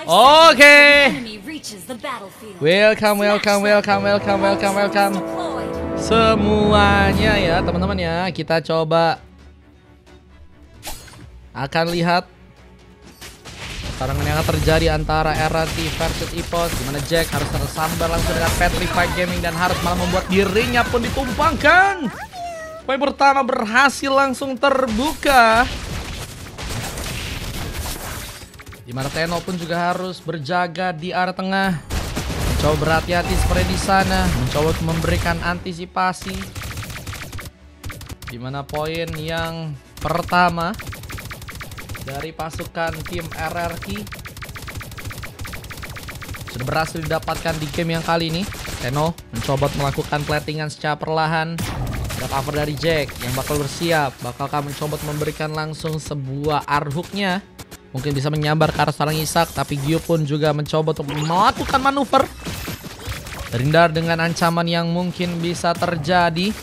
Oke. Welcome semuanya ya teman-teman ya. Kita coba akan lihat pertarungan yang akan terjadi antara RRT versus EVOS, dimana Jack harus tersambar langsung dengan Petrified Gaming dan harus malah membuat dirinya pun ditumpangkan. Poin pertama berhasil langsung terbuka, dimana Tenno pun juga harus berjaga di area tengah, mencoba berhati-hati seperti di sana, mencoba memberikan antisipasi. Dimana poin yang pertama dari pasukan tim RRQ sudah berhasil didapatkan di game yang kali ini. Tenno mencoba melakukan platingan secara perlahan. Ada cover dari Jack yang bakal bersiap, bakalkah mencoba memberikan langsung sebuah arhooknya. Mungkin bisa menyambar ke arah seorang Isak, tapi Gio pun juga mencoba untuk melakukan manuver, terhindar dengan ancaman yang mungkin bisa terjadi.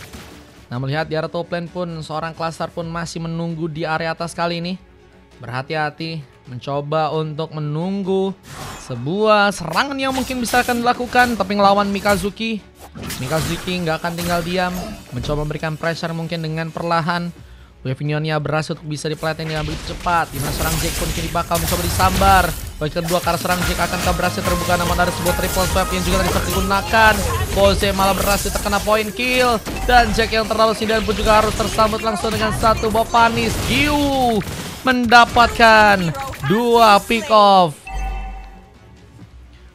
Nah, melihat di area top lane pun seorang Cluster pun masih menunggu di area atas kali ini. Berhati-hati, mencoba untuk menunggu sebuah serangan yang mungkin bisa akan dilakukan, tapi ngelawan Mikazuki nggak akan tinggal diam, mencoba memberikan pressure mungkin dengan perlahan. Wevinionnya berhasil untuk bisa diplatin dengan begitu cepat, dimana serang Jack pun kini bakal mencoba disambar. Poin kedua karena serang Jack akan berhasil terbuka, namun ada sebuah triple swipe yang juga tadi sempat digunakan. Pose malah berhasil terkena poin kill, dan Jack yang terlalu sindiran pun juga harus tersambut langsung dengan satu buah panis. Gio mendapatkan 2 pick off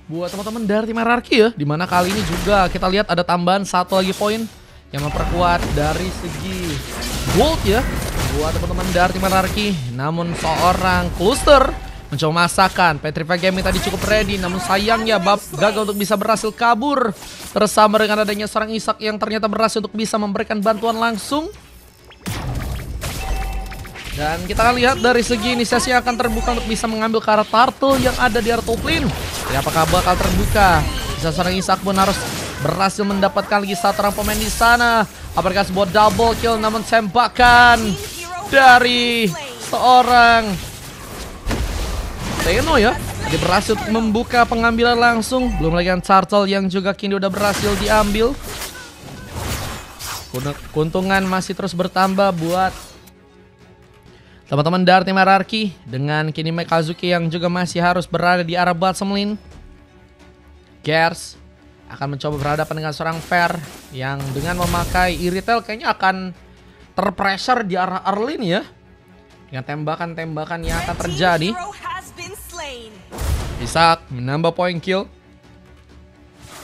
buat teman-teman dari tim RRQ ya, dimana kali ini juga kita lihat ada tambahan satu lagi poin yang memperkuat dari segi gold ya buat teman-teman dari tim RRQ. Namun seorang Cluster mencoba masakan Petrified Gaming tadi cukup ready, namun sayangnya gagal untuk bisa berhasil kabur, tersambar dengan adanya seorang Isak yang ternyata berhasil untuk bisa memberikan bantuan langsung. Dan kita akan lihat dari segi inisiasi yang akan terbuka untuk bisa mengambil ke arah turtle yang ada di area top lane. Jadi apakah bakal terbuka? Bisa seorang Isak pun harus berhasil mendapatkan lagi satu orang pemain di sana. Apakah sebuah double kill, namun tembakan dari seorang Tenno ya. Jadi berhasil membuka pengambilan langsung. Belum lagi turtle yang juga kini udah berhasil diambil. Keuntungan masih terus bertambah buat teman-teman dari tim RRQ, dengan kini Mikazuki yang juga masih harus berada di arah bottom lane. Gers akan mencoba berhadapan dengan seorang Fair yang dengan memakai Irithel kayaknya akan terpressure di arah early nih ya, dengan tembakan-tembakan yang akan terjadi. Isak menambah poin kill.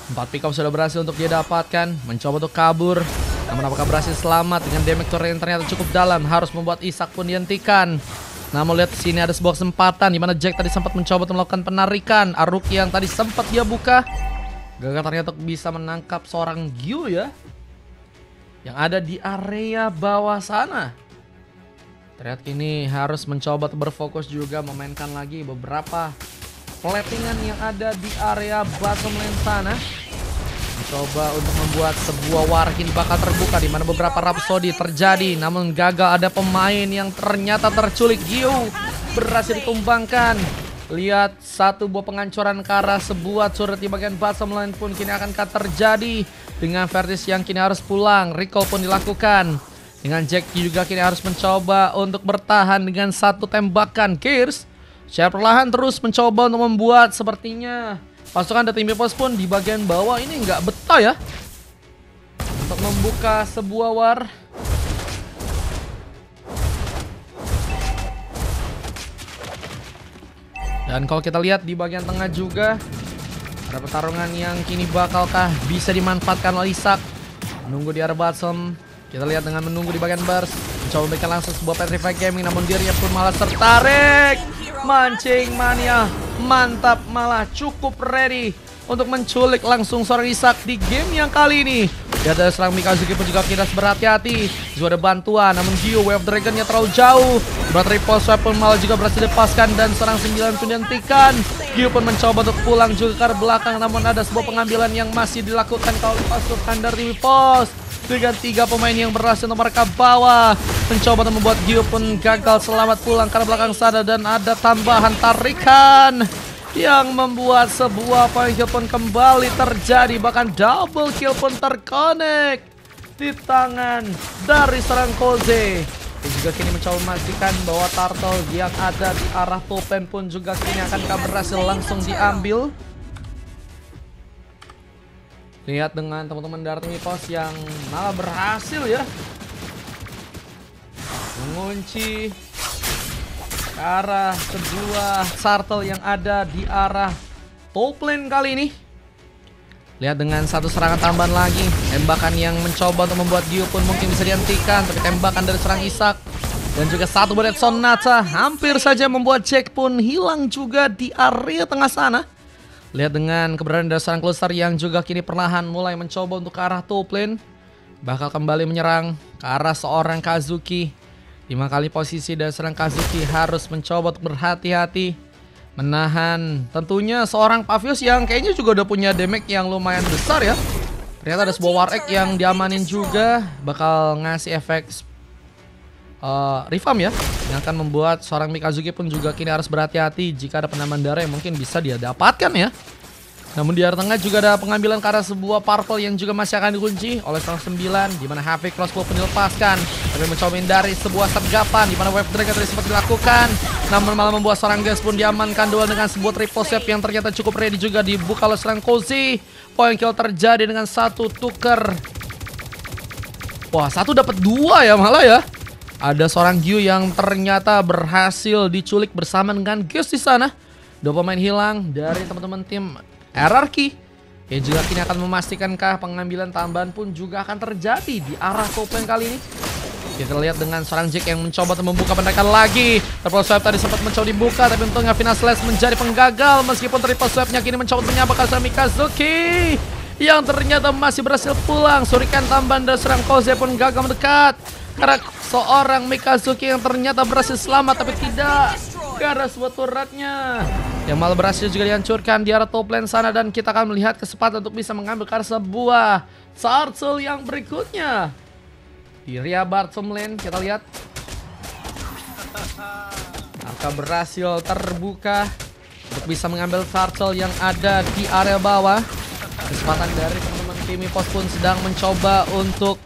4 pick up sudah berhasil untuk dia dapatkan, mencoba untuk kabur. Namun apakah berhasil selamat dengan damage turret yang ternyata cukup dalam, harus membuat Isak pun dihentikan. Namun lihat sini ada sebuah kesempatan di mana Jack tadi sempat mencoba untuk melakukan penarikan Aruk yang tadi sempat dia buka. Gagal ternyata bisa menangkap seorang Gio ya, yang ada di area bawah sana. Terlihat kini harus mencoba berfokus juga memainkan lagi beberapa platingan yang ada di area bottom lane sana. Mencoba untuk membuat sebuah warkin bakal terbuka, di mana beberapa Rhapsody terjadi, namun gagal. Ada pemain yang ternyata terculik. Gio berhasil ditumbangkan. Lihat satu buah penghancuran ke arah sebuah turret di bagian bottom lane pun kini akan terjadi, dengan Vertis yang kini harus pulang. Recall pun dilakukan, dengan Jack juga kini harus mencoba untuk bertahan dengan satu tembakan. Gears secara perlahan terus mencoba untuk membuat sepertinya pasukan dari tim EVOS pun di bagian bawah ini nggak betah ya untuk membuka sebuah war. Dan kalau kita lihat di bagian tengah juga ada pertarungan yang kini bakalkah bisa dimanfaatkan oleh Isak. Menunggu di area bottom. Kita lihat dengan menunggu di bagian bars, mencoba memberikan langsung sebuah Petrified Gaming, namun dirinya pun malah tertarik. Mancing mania, mantap, malah cukup ready untuk menculik langsung seorang Isak di game yang kali ini. Lihat dari serang Mikazuki pun juga kita harus berhati-hati. Juga ada bantuan, namun Gio Wave Dragonnya terlalu jauh. Triple swipe pun malah juga berhasil dilepaskan dan serang 9 pun dihentikan. Gio pun mencoba untuk pulang juga ke arah belakang, namun ada sebuah pengambilan yang masih dilakukan oleh pasukan dari EVOS. Dengan 3 pemain yang berhasil untuk mereka bawa. mencoba untuk membuat Gio pun gagal selamat pulang karena belakang sana. Dan ada tambahan tarikan yang membuat sebuah point kill pun kembali terjadi. Bahkan double kill pun terkonek di tangan dari serang Koze. Dan juga kini mencoba memastikan bahwa turtle yang ada di arah topen pun juga kini akan berhasil langsung diambil. Lihat dengan teman-teman dari tim EVOS yang malah berhasil ya mengunci ke arah kedua turtle yang ada di arah top lane kali ini. Lihat dengan satu serangan tambahan lagi. Tembakan yang mencoba untuk membuat Gio pun mungkin bisa dihentikan. Tapi tembakan dari serang Isak dan juga satu bullet Sonata hampir saja membuat Jack pun hilang juga di area tengah sana. Lihat dengan keberadaan dari serang Closer yang juga kini perlahan mulai mencoba untuk ke arah top lane. Bakal kembali menyerang ke arah seorang Kazuki. 5 kali posisi dari serang Kazuki harus mencoba untuk berhati-hati menahan tentunya seorang Pavios yang kayaknya juga udah punya damage yang lumayan besar ya. Ternyata ada sebuah War Egg yang diamanin juga. Bakal ngasih efek Rifam ya, yang akan membuat seorang Mikazuki pun juga kini harus berhati-hati jika ada penambahan darah yang mungkin bisa dia dapatkan ya. Namun di area tengah juga ada pengambilan ke arah sebuah purple yang juga masih akan dikunci oleh seorang 9, di mana Havoc Crossbow pun dilepaskan, tapi mencoba menghindari sebuah sergapan di mana Wave Dragon tadi sempat dilakukan, namun malah membuat seorang Gas pun diamankan duel dengan sebuah triple save yang ternyata cukup ready juga dibuka oleh seorang Kozi. Point kill terjadi dengan satu tuker. Wah, satu dapat 2 ya malah ya. Ada seorang Gyu yang ternyata berhasil diculik bersama dengan Gas di sana. 2 pemain hilang dari teman-teman tim RRQ. Ya juga kini akan memastikankah pengambilan tambahan pun juga akan terjadi di arah top lane kali ini. Kita lihat dengan seorang Jack yang mencoba untuk membuka pendekan lagi. Triple swipe tadi sempat mencoba dibuka, tapi untungnya Final Slash menjadi penggagal. Meskipun triple swipe-nya kini mencoba menyabakkan seorang Mikazuki yang ternyata masih berhasil pulang. Surikan tambahan dari serang Koze pun gagal mendekat karena seorang Mikazuki yang ternyata berhasil selamat, tapi tidak karena sebuah turretnya yang malah berhasil juga dihancurkan di arah top lane sana. Dan kita akan melihat kesempatan untuk bisa mengambil karena sebuah turtle yang berikutnya di area bottom lane. Kita lihat Arka berhasil terbuka untuk bisa mengambil turtle yang ada di area bawah. Kesempatan dari teman-teman tim EVOS pun sedang mencoba untuk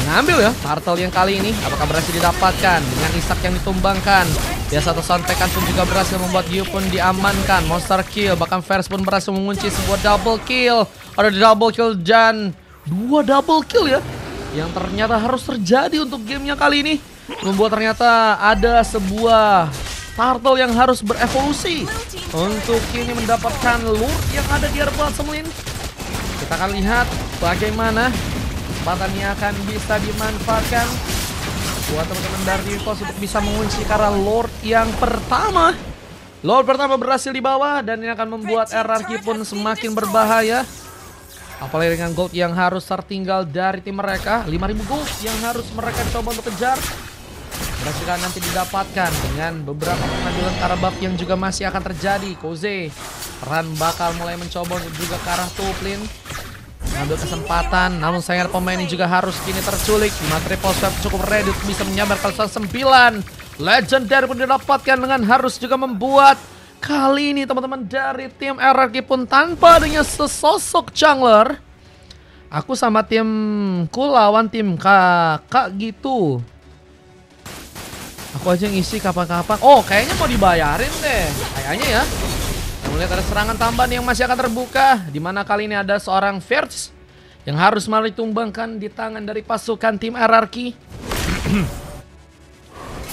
mengambil ya turtle yang kali ini. Apakah berhasil didapatkan dengan Isak yang ditumbangkan? Biasa atau sontekan pun juga berhasil membuat Gyu pun diamankan. Monster kill, bahkan Vers pun berhasil mengunci sebuah double kill. Ada double kill dan 2 double kill ya, yang ternyata harus terjadi untuk gamenya kali ini. Membuat ternyata ada sebuah turtle yang harus berevolusi untuk kini mendapatkan loot yang ada di area bottom lane. Kita akan lihat bagaimana kesempatan ini akan bisa dimanfaatkan buat teman-teman dari EVOS untuk bisa mengunci karena Lord yang pertama. Lord pertama berhasil di bawah dan ini akan membuat RRQ pun semakin berbahaya. Apalagi dengan gold yang harus tertinggal dari tim mereka, 5.000 gold yang harus mereka coba untuk kejar. Berhasil nanti didapatkan dengan beberapa pengambilan ke arah buff yang juga masih akan terjadi. Koze Ran bakal mulai mencoba untuk juga ke arah top lane, mengambil kesempatan, namun sayang pemain ini juga harus kini terculik. Triple swipe cukup ready untuk bisa menyabar kalau 9. Legendary pun didapatkan dengan harus juga membuat kali ini teman-teman dari tim RRQ pun tanpa adanya sesosok jungler. Aku sama timku lawan tim kakak gitu. Aku aja ngisi kapan-kapan. Oh, kayaknya mau dibayarin deh. Kayaknya ya. Melihat ada serangan tambahan yang masih akan terbuka, di mana kali ini ada seorang Verge yang harus malah ditumbangkan di tangan dari pasukan tim RRQ.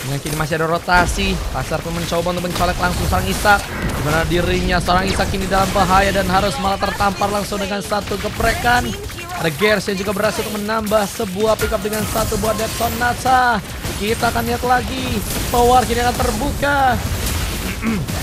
Dengan kini masih ada rotasi, Pasar pun mencoba untuk mencolek langsung seorang Isak, di mana dirinya seorang Isak ini dalam bahaya dan harus malah tertampar langsung dengan satu geprekan. Ada Gers yang juga berhasil untuk menambah sebuah pick up dengan satu buah Death Sonata. Kita akan lihat lagi, power kini akan terbuka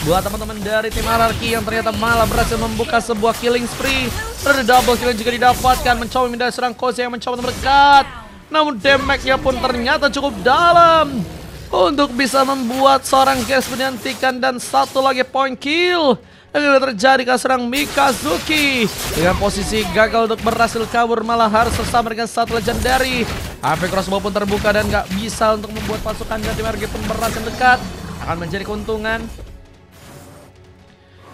buat teman-teman dari tim RRQ yang ternyata malah berhasil membuka sebuah killing spree. Ada double kill yang juga didapatkan, mencoba menghindari serang Koze yang mencoba mendekat, namun damage-nya pun ternyata cukup dalam untuk bisa membuat seorang Gas dihentikan. Dan satu lagi point kill yang terjadi ke serang Mikazuki dengan posisi gagal untuk berhasil kabur, malah harus bersama dengan satu legendary. HP crossbow pun terbuka dan nggak bisa untuk membuat pasukan dari RRQ pun berhasil dekat. Akan menjadi keuntungan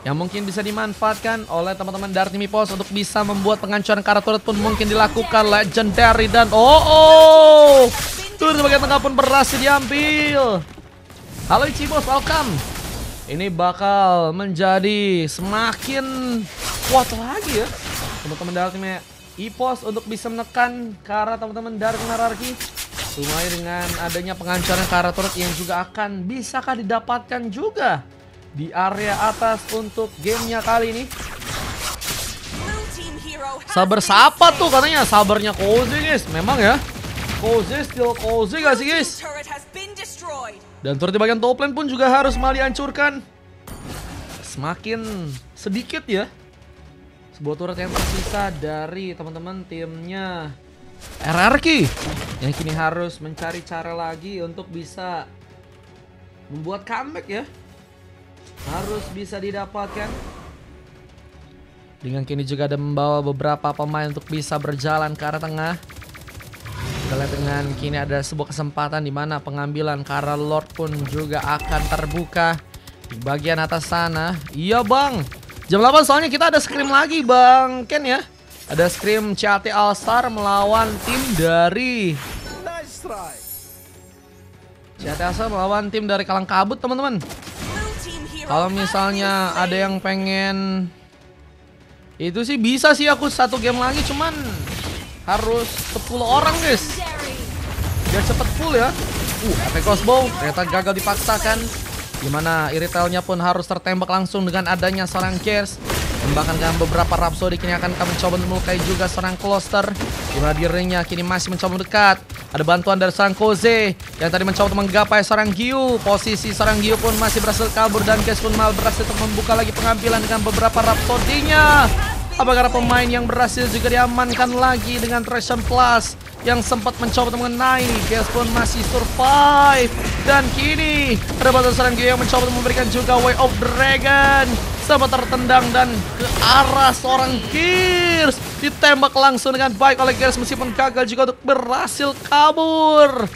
yang mungkin bisa dimanfaatkan oleh teman-teman dari tim EPOS untuk bisa membuat penghancuran ke arah turret pun mungkin dilakukan. Legendary dan turret bagian tengah pun berhasil diambil. Halo Icibos, welcome. Ini bakal menjadi semakin kuat lagi ya teman-teman dari tim EPOS untuk bisa menekan ke arah teman-teman dari tim RRQ. Lumayan dengan adanya penghancuran ke arah turret yang juga akan bisakah didapatkan juga di area atas untuk gamenya kali ini. Sabar siapa tuh katanya? Sabarnya Koze guys. Memang ya, Koze still Koze gak sih guys? Dan turret di bagian top lane pun juga harus malah dihancurkan. Semakin sedikit ya sebuah turret yang tersisa dari teman-teman timnya RRQ yang kini harus mencari cara lagi untuk bisa membuat comeback ya. Harus bisa didapatkan. Dengan kini juga ada membawa beberapa pemain untuk bisa berjalan ke arah tengah. Kita lihat dengan kini ada sebuah kesempatan di mana pengambilan ke arah Lord pun juga akan terbuka di bagian atas sana. Iya bang, jam 8 soalnya kita ada scrim lagi bang Ken ya. Ada scrim CAT All Star melawan tim dari CAT All Star melawan tim dari Kalang Kabut teman-teman. Kalau misalnya ada yang pengen itu sih bisa sih aku satu game lagi, cuman harus 10 orang guys biar cepet full ya. Epic crossbow ternyata gagal dipaksakan, dimana iritelnya pun harus tertembak langsung dengan adanya seorang Gears. Bahkan dengan beberapa Rhapsody kini akan kami mencoba melukai juga seorang Cluster, dimana dirinya kini masih mencoba mendekat. Ada bantuan dari seorang Koze yang tadi mencoba untuk menggapai seorang Gyu. Posisi seorang Gyu pun masih berhasil kabur dan Gears pun malah berhasil untuk membuka lagi pengambilan dengan beberapa Rhapsody-nya. Apakah pemain yang berhasil juga diamankan lagi dengan Treasure Plus yang sempat mencoba untuk mengenai. Gears pun masih survive. Dan kini ada bantuan seorang Gyu yang mencoba untuk memberikan juga Way of Dragon. Sempat tertendang dan ke arah seorang Gears. Ditembak langsung dengan baik oleh Gears meskipun gagal juga untuk berhasil kabur.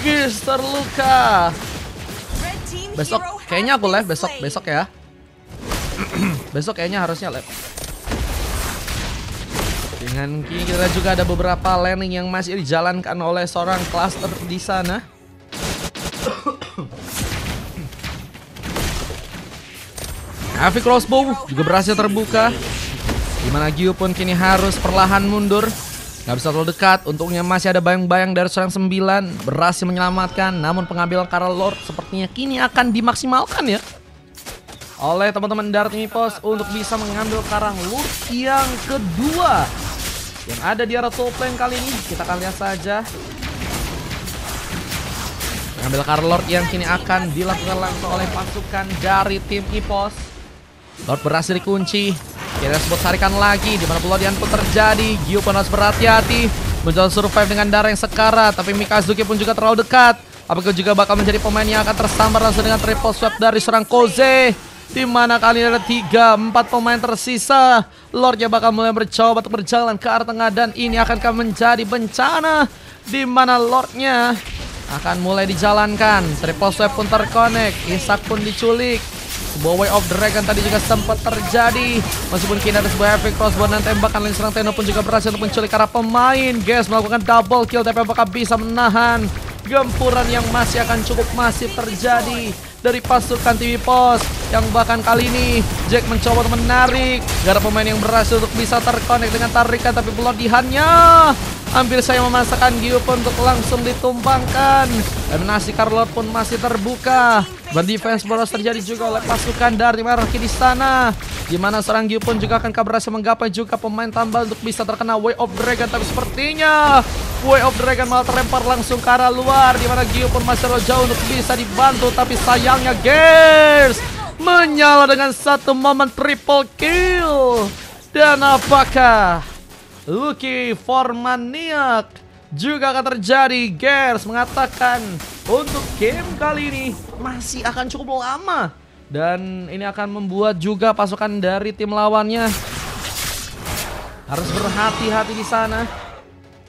Gears terluka. Besok kayaknya aku live besok ya. Besok kayaknya harusnya live. Dengan kini kita juga ada beberapa landing yang masih dijalankan oleh seorang Cluster di sana. Epic crossbow juga berhasil terbuka, dimana Gyu pun kini harus perlahan mundur. Gak bisa terlalu dekat. Untungnya masih ada bayang-bayang dari seorang 9 berhasil menyelamatkan. Namun pengambilan Karl Lord sepertinya kini akan dimaksimalkan ya oleh teman-teman dari tim EPOS untuk bisa mengambil Karang Lord yang kedua yang ada di arah top lane kali ini. Kita akan lihat saja. Mengambil Karl Lord yang kini akan dilakukan langsung oleh pasukan dari tim EPOS. Lord berhasil dikunci. Kita sebut sarikan lagi di mana pelodian pun terjadi. Gyu pun harus berhati-hati mencoba survive dengan darah yang sekarat. Tapi Mikazuki pun juga terlalu dekat. Apakah juga bakal menjadi pemain yang akan tersambar langsung dengan triple swap dari seorang Koze, di mana kali ini ada 3-4 pemain tersisa. Lordnya bakal mulai mencoba untuk berjalan ke arah tengah dan ini akan menjadi bencana, di mana Lordnya akan mulai dijalankan. Triple swap pun terkonek. Isak pun diculik. Sebuah Way of Dragon tadi juga sempat terjadi. Meskipun kini ada sebuah epic crossbow dan tembakan lain serang Tenno pun juga berhasil untuk menculik arah pemain. Guys melakukan double kill, tapi apakah bisa menahan gempuran yang masih akan cukup masif terjadi dari pasukan tim EPOS, yang bahkan kali ini Jack mencoba untuk menarik. Gak ada pemain yang berhasil untuk bisa terkonek dengan tarikan, tapi pelodihannya hampir saya memasakkan Gyu pun untuk langsung ditumbangkan. Dan nasi Karl pun masih terbuka. Berdefense boros terjadi juga oleh pasukan dari RRQ di sana, di mana seorang Gyu pun juga akan berhasil menggapai juga pemain tambah untuk bisa terkena Way of Dragon. Tapi sepertinya Way of Dragon malah terlempar langsung ke arah luar, di mana Gyu pun masih terlalu jauh untuk bisa dibantu. Tapi sayangnya Gears menyala dengan satu momen triple kill. Dan apakah Lucky Formaniac juga akan terjadi? Gears mengatakan untuk game kali ini masih akan cukup lama, dan ini akan membuat juga pasukan dari tim lawannya harus berhati-hati di sana.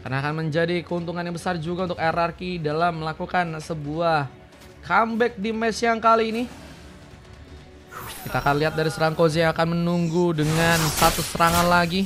Karena akan menjadi keuntungan yang besar juga untuk RRQ dalam melakukan sebuah comeback di match yang kali ini. Kita akan lihat dari serang Koze yang akan menunggu dengan satu serangan lagi.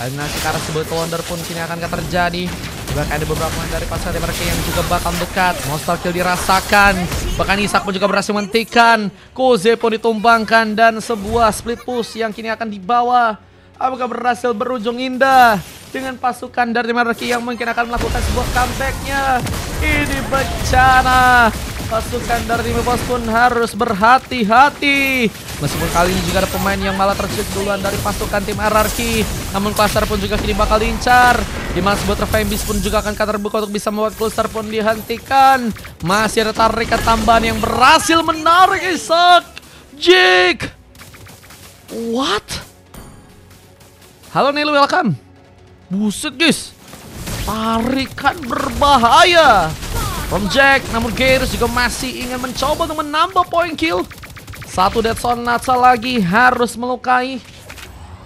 Eliminasi karena sebuah Wonder pun kini akan terjadi. Juga ada beberapa pemain dari pasukan RRQ yang juga bakal dekat. Monster kill dirasakan. Bahkan Isak pun juga berhasil menghentikan. Koze pun ditumbangkan dan sebuah split push yang kini akan dibawa. Apakah berhasil berujung indah dengan pasukan dari RRQ yang mungkin akan melakukan sebuah comebacknya? Ini bencana. Pasukan dari tim Pos pun harus berhati-hati. Meskipun kali ini juga ada pemain yang malah terculik duluan dari pasukan tim RRQ. Namun cluster pun juga kini bakal diincar. Dimana sebuah Trevembis pun juga akan terbuka untuk bisa membuat cluster pun dihentikan. Masih ada tarikan tambahan yang berhasil menarik Isak. Jake. What? Halo Nilo, welcome. Buset guys. Tarikan berbahaya from Jack, namun Gears juga masih ingin mencoba untuk menambah poin kill. Satu Dead Sonata lagi harus melukai.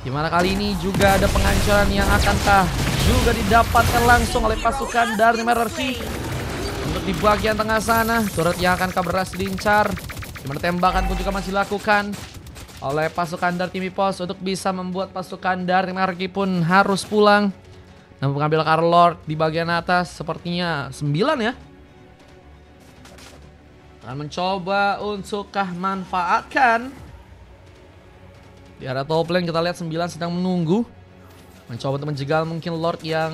Dimana kali ini juga ada penghancuran yang akankah juga didapatkan langsung oleh pasukan dari RRQ. Untuk di bagian tengah sana, turret yang akankah berhasil diincar. Dimana tembakan pun juga masih dilakukan oleh pasukan dari tim Pos untuk bisa membuat pasukan dari RRQ pun harus pulang. Namun pengambil Carlord di bagian atas sepertinya 9 ya. Akan mencoba untukkah manfaatkan. Di area top lane kita lihat 9 sedang menunggu. Mencoba untuk menjegal mungkin Lord yang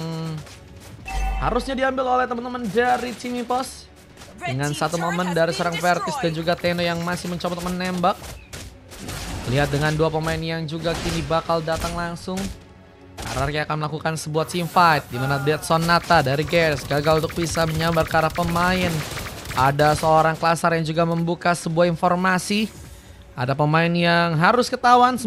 harusnya diambil oleh teman-teman dari tim Pos. Dengan satu momen dari serang Vertis dan juga Teno yang masih mencoba untuk menembak. Lihat dengan dua pemain yang juga kini bakal datang langsung. RRQ akan melakukan sebuah team fight. Dimana Dead Sonata dari Gears gagal untuk bisa menyambar ke arah pemain. Ada seorang klasar yang juga membuka sebuah informasi. Ada pemain yang harus ketahuan 9.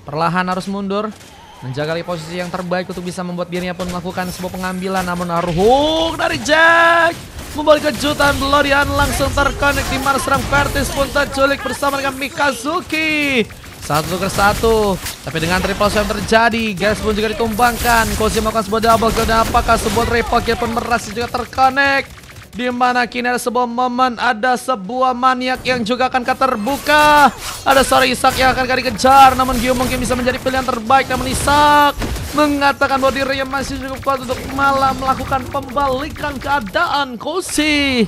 Perlahan harus mundur. Menjaga posisi yang terbaik untuk bisa membuat dirinya pun melakukan sebuah pengambilan. Namun hook dari Jack membalik kejutan, Blodian langsung terkonek di mana serang Vertis pun terculik bersama dengan Mikazuki. 1-1, tapi dengan triple shot yang terjadi, Gas pun juga ditumbangkan. Koze melakukan sebuah double kill dan apakah sebuah triple kill pun berhasil juga terkonek. Di mana kini ada sebuah momen, ada sebuah maniak yang juga akan terbuka. Ada seorang Isak yang akan dikejar, namun Gio mungkin bisa menjadi pilihan terbaik. Namun Isak mengatakan bahwa dirinya masih cukup kuat untuk malah melakukan pembalikan keadaan. Koze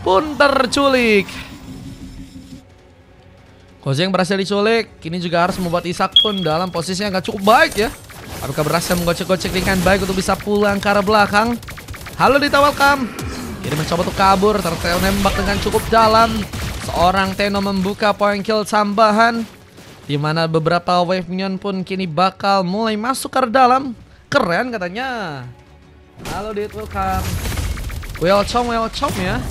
pun terculik. Koze yang berhasil diculik, kini juga harus membuat Isak pun dalam posisi yang gak cukup baik ya. Apakah berhasil menggocek-gocek dengan baik untuk bisa pulang ke arah belakang? Halo Dita, welcome. Kini mencoba untuk kabur, terteo nembak dengan cukup dalam. Seorang Teno membuka poin kill tambahan. Dimana beberapa wave minion pun kini bakal mulai masuk ke dalam. Keren katanya. Halo Dit, welcome. Welcome ya.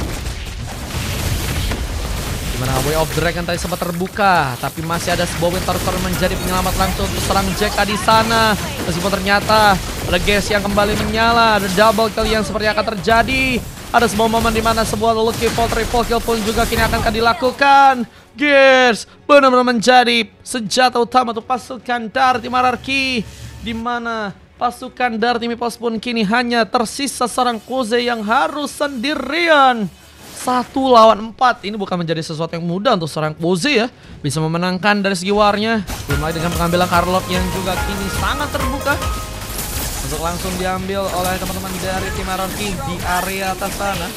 Dimana Way of Dragon tadi sempat terbuka, tapi masih ada sebuah Winter Storm menjadi penyelamat langsung untuk serang JK di sana. Meskipun ternyata ada gas yang kembali menyala, ada double kill yang seperti akan terjadi. Ada sebuah momen di mana sebuah lucky fall triple kill pun juga kini akan dilakukan. Gears benar-benar menjadi senjata utama untuk pasukan dari tim RRQ, di mana pasukan dari tim Pos pun kini hanya tersisa seorang Koze yang harus sendirian. 1 lawan 4, ini bukan menjadi sesuatu yang mudah untuk seorang Koze ya. Bisa memenangkan dari segi warnya. Belum lagi dengan pengambilan Carlord yang juga kini sangat terbuka untuk langsung diambil oleh teman-teman dari tim RRQ di area atas sana.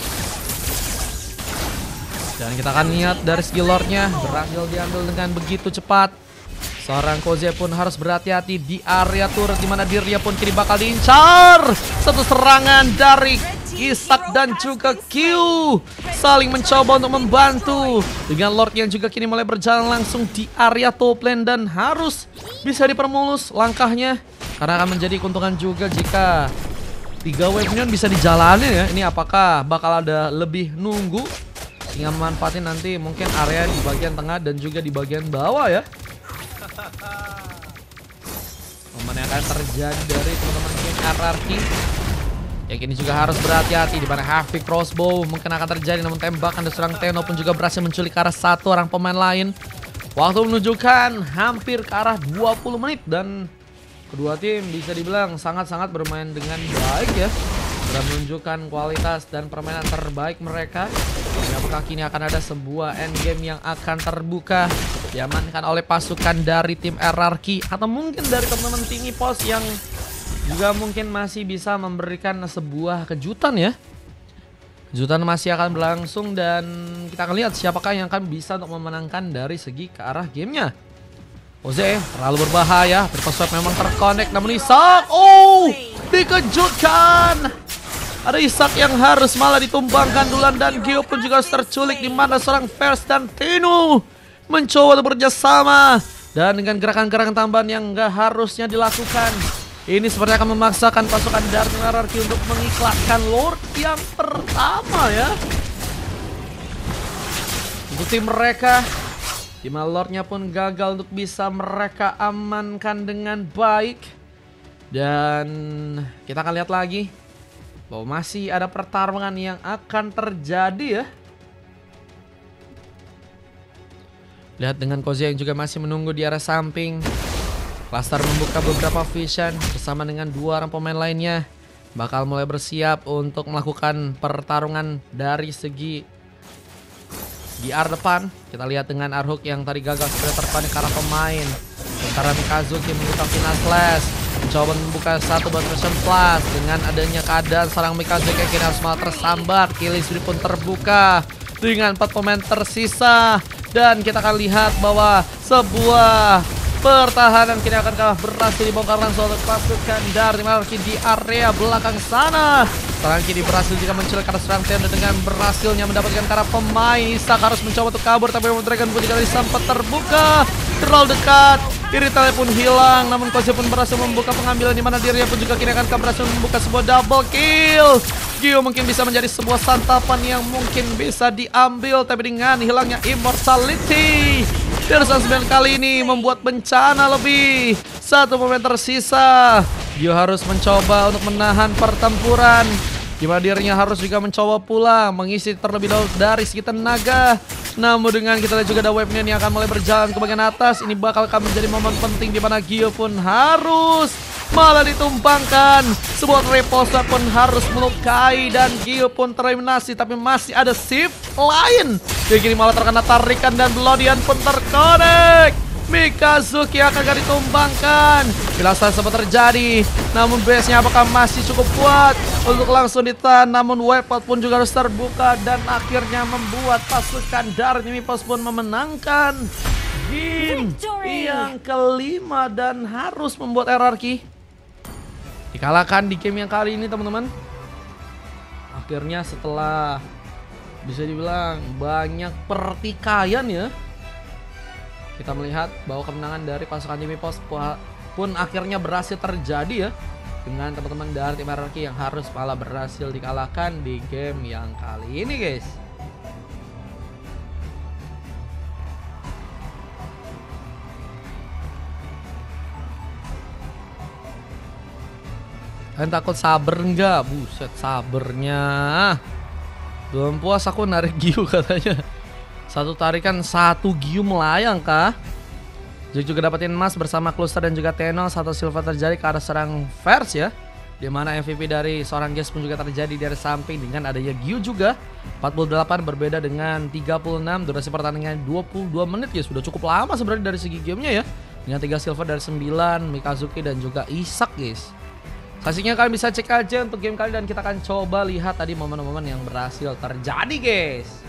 Dan kita akan lihat dari segi Lordnya berhasil diambil dengan begitu cepat. Seorang Koze pun harus berhati-hati di area turret, dimana dirinya pun kini bakal diincar. Satu serangan dari Isak dan juga Q saling mencoba untuk membantu dengan Lord yang juga kini mulai berjalan langsung di area top lane dan harus bisa dipermulus langkahnya. Karena akan menjadi keuntungan juga jika 3 wave minion bisa dijalani ya. Ini apakah bakal ada lebih nunggu hingga memanfaatin nanti mungkin area di bagian tengah dan juga di bagian bawah ya. Momen yang akan terjadi dari teman-teman tim RRQ yang kini juga harus berhati-hati di mana Heavy Crossbow mungkin akan terjadi, namun tembakan dari serang Teno pun juga berhasil menculik ke arah satu orang pemain lain. Waktu menunjukkan hampir ke arah 20 menit dan kedua tim bisa dibilang sangat-sangat bermain dengan baik ya. sudah menunjukkan kualitas dan permainan terbaik mereka. Dan apakah kini akan ada sebuah endgame yang akan terbuka diamankan oleh pasukan dari tim RRQ atau mungkin dari teman-teman tim EPOS yang juga mungkin masih bisa memberikan sebuah kejutan ya. Kejutan masih akan berlangsung dan kita akan lihat siapakah yang akan bisa untuk memenangkan dari segi ke arah gamenya. Jose terlalu berbahaya, Perpaswap memang terkonek namun Isak, dikejutkan. Ada Isak yang harus malah ditumbangkan duluan dan Gio pun juga harus terculik di mana seorang Vers dan Tino mencoba untuk bekerjasama dan dengan gerakan-gerakan tambahan yang nggak harusnya dilakukan. Ini seperti akan memaksakan pasukan dari RRQ untuk mengiklankan Lord yang pertama ya. Untuk tim mereka, di mana Lordnya pun gagal untuk bisa mereka amankan dengan baik. Dan kita akan lihat lagi bahwa masih ada pertarungan yang akan terjadi ya. Lihat dengan Kozi yang juga masih menunggu di arah samping. Cluster membuka beberapa vision bersama dengan dua orang pemain lainnya. Bakal mulai bersiap untuk melakukan pertarungan dari segi DR depan. Kita lihat dengan Arhuk yang tadi gagal segera terpanik karena pemain. Sementara Mikazuki membuka final class, mencoba membuka satu buat version plus. Dengan adanya keadaan serang Mikazuki kini harus malah tersambar. Killing spree pun terbuka dengan 4 pemain tersisa. Dan kita akan lihat bahwa sebuah pertahanan kini akan berhasil dibongkar langsung oleh pasukan dari RRQ di area belakang sana. Sekarang kini berhasil juga mencelak serang Tendo dengan berhasilnya mendapatkan para pemain. Isak harus mencoba untuk kabur tapi Dragon pun juga sempat terbuka. Terlalu dekat, Iritalnya pun hilang. Namun Kozi pun berhasil membuka pengambilan di mana dirinya pun juga kini akan berhasil membuka sebuah double kill. Gio mungkin bisa menjadi sebuah santapan yang mungkin bisa diambil tapi dengan hilangnya immortality. Darsan 9 kali ini membuat bencana lebih. Satu pemain tersisa. Gio harus mencoba untuk menahan pertempuran. Gimana dirinya harus juga mencoba pula mengisi terlebih dahulu dari segi tenaga. Namun dengan kita lihat juga ada wave yang akan mulai berjalan ke bagian atas. Ini bakal akan menjadi momen penting di mana Gio pun harus malah ditumpangkan. Sebuah reposa pun harus melukai dan Gio pun tereliminasi tapi masih ada shift lain. Dia kini malah terkena tarikan dan Blodian pun terkonek. Mikazuki akan ditumbangkan. Jelasan sempat terjadi. Namun base-nya apakah masih cukup kuat untuk langsung ditahan. Namun weapon pun juga harus terbuka. Dan akhirnya membuat pasukan dari EPOS pun memenangkan game yang kelima. Dan harus membuat RRQ dikalahkan di game yang kali ini teman-teman. Akhirnya setelah bisa dibilang banyak pertikaian ya, kita melihat bahwa kemenangan dari pasukan tim EPOS pun akhirnya berhasil terjadi ya. Dengan teman-teman dari tim RRQ yang harus malah berhasil dikalahkan di game yang kali ini guys. Kalian takut saber enggak? Buset sabernya. Belum puas aku narik Gio katanya. Satu tarikan satu Gio melayang kah? Juga dapatin emas bersama Cluster dan juga Teno. Satu silver terjadi ke arah serang Vers ya. Dimana MVP dari seorang guys pun juga terjadi dari samping dengan adanya Gio juga. 48 berbeda dengan 36. Durasi pertandingan 22 menit ya. Sudah cukup lama sebenarnya dari segi gamenya ya. Dengan 3 silver dari 9 Mikazuki dan juga Isak guys. Saksinya kalian bisa cek aja untuk game kali dan kita akan coba lihat tadi momen-momen yang berhasil terjadi guys.